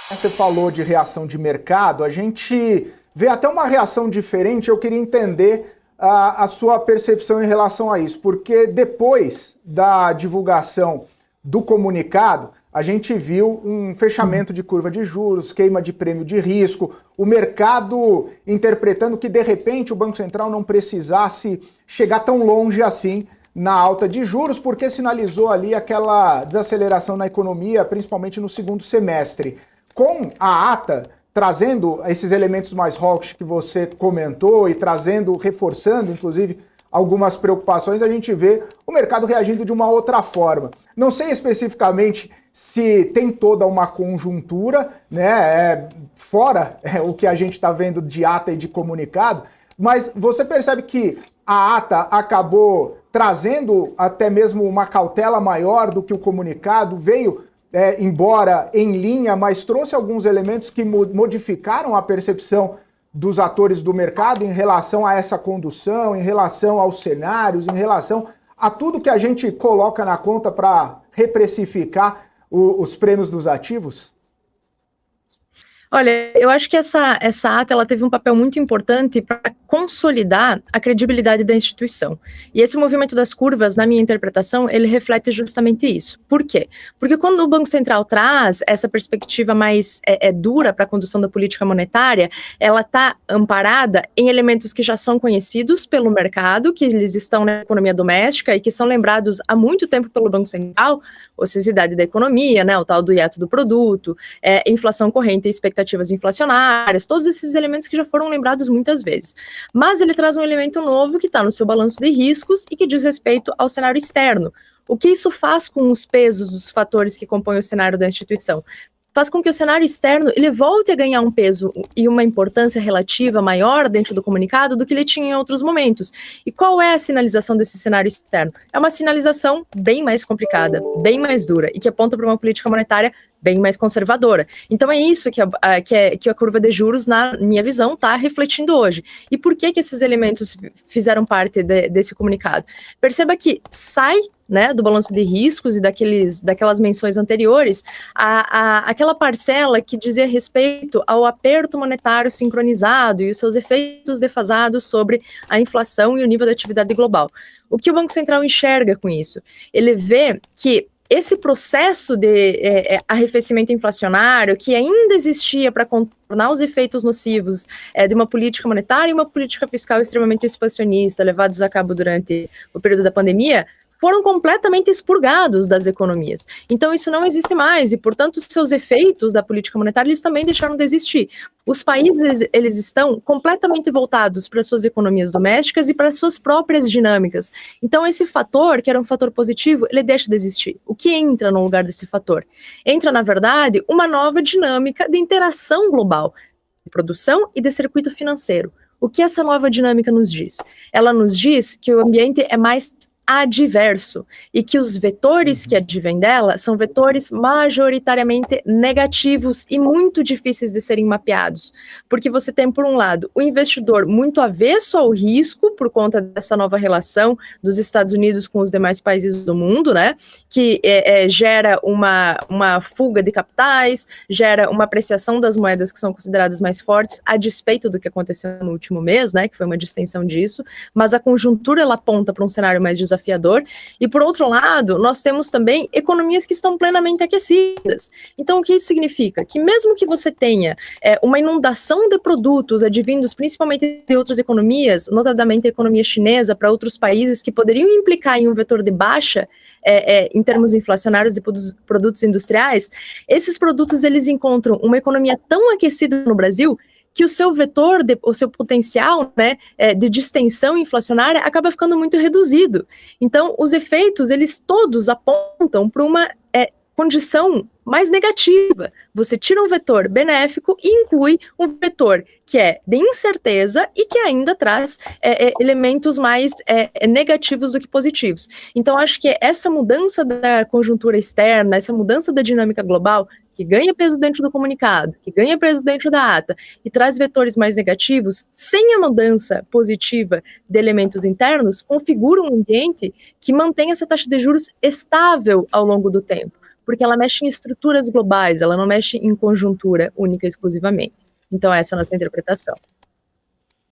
Você falou de reação de mercado, a gente vê até uma reação diferente. Eu queria entender a sua percepção em relação a isso, porque depois da divulgação do comunicado, a gente viu um fechamento de curva de juros, queima de prêmio de risco, o mercado interpretando que de repente o Banco Central não precisasse chegar tão longe assim na alta de juros, porque sinalizou ali aquela desaceleração na economia, principalmente no segundo semestre. Com a ata trazendo esses elementos mais hawkish que você comentou e reforçando, inclusive, algumas preocupações, a gente vê o mercado reagindo de uma outra forma. Não sei especificamente se tem toda uma conjuntura, né, fora o que a gente está vendo de ata e de comunicado, mas você percebe que a ata acabou trazendo até mesmo uma cautela maior do que o comunicado, veio embora em linha, mas trouxe alguns elementos que modificaram a percepção dos atores do mercado em relação a essa condução, em relação aos cenários, em relação a tudo que a gente coloca na conta para reprecificar os prêmios dos ativos? Olha, eu acho que essa ata ela teve um papel muito importante para consolidar a credibilidade da instituição. E esse movimento das curvas, na minha interpretação, ele reflete justamente isso. Por quê? Porque quando o Banco Central traz essa perspectiva mais dura para a condução da política monetária, ela está amparada em elementos que já são conhecidos pelo mercado, que eles estão na economia doméstica e que são lembrados há muito tempo pelo Banco Central, ociosidade da economia, né, o tal do hiato do produto, inflação corrente e expectativas inflacionárias, todos esses elementos que já foram lembrados muitas vezes. Mas ele traz um elemento novo que está no seu balanço de riscos e que diz respeito ao cenário externo. O que isso faz com os pesos dos fatores que compõem o cenário da instituição? Faz com que o cenário externo ele volte a ganhar um peso e uma importância relativa maior dentro do comunicado do que ele tinha em outros momentos. E qual é a sinalização desse cenário externo? É uma sinalização bem mais complicada, bem mais dura, e que aponta para uma política monetária bem mais conservadora. Então é isso que a curva de juros, na minha visão, está refletindo hoje. E por que esses elementos fizeram parte desse comunicado? Perceba que sai, né, do balanço de riscos e daquelas menções anteriores, aquela parcela que dizia respeito ao aperto monetário sincronizado e os seus efeitos defasados sobre a inflação e o nível da atividade global. O que o Banco Central enxerga com isso? Ele vê que esse processo de arrefecimento inflacionário que ainda existia para contornar os efeitos nocivos de uma política monetária e uma política fiscal extremamente expansionista levados a cabo durante o período da pandemia, foram completamente expurgados das economias. Então isso não existe mais e, portanto, os seus efeitos da política monetária eles também deixaram de existir. Os países eles estão completamente voltados para suas economias domésticas e para suas próprias dinâmicas. Então esse fator, que era um fator positivo, ele deixa de existir. O que entra no lugar desse fator? Entra, na verdade, uma nova dinâmica de interação global, de produção e de circuito financeiro. O que essa nova dinâmica nos diz? Ela nos diz que o ambiente é mais adverso e que os vetores que advêm dela são vetores majoritariamente negativos e muito difíceis de serem mapeados, porque você tem, por um lado, o investidor muito avesso ao risco por conta dessa nova relação dos Estados Unidos com os demais países do mundo, né, que gera uma fuga de capitais, gera uma apreciação das moedas que são consideradas mais fortes, a despeito do que aconteceu no último mês, né, que foi uma distensão disso, mas a conjuntura ela aponta para um cenário mais desafiador. E, por outro lado, nós temos também economias que estão plenamente aquecidas. Então, o que isso significa? Que mesmo que você tenha uma inundação de produtos advindos principalmente de outras economias, notadamente a economia chinesa, para outros países que poderiam implicar em um vetor de baixa em termos inflacionários de produtos industriais, esses produtos eles encontram uma economia tão aquecida no Brasil que o seu vetor, o seu potencial, né, de distensão inflacionária acaba ficando muito reduzido. Então, os efeitos, eles todos apontam para uma condição mais negativa. Você tira um vetor benéfico e inclui um vetor que é de incerteza e que ainda traz elementos mais negativos do que positivos. Então, acho que essa mudança da conjuntura externa, essa mudança da dinâmica global, que ganha peso dentro do comunicado, que ganha peso dentro da ata e traz vetores mais negativos, sem a mudança positiva de elementos internos, configura um ambiente que mantém essa taxa de juros estável ao longo do tempo. porque ela mexe em estruturas globais, ela não mexe em conjuntura única e exclusivamente. Então essa é a nossa interpretação.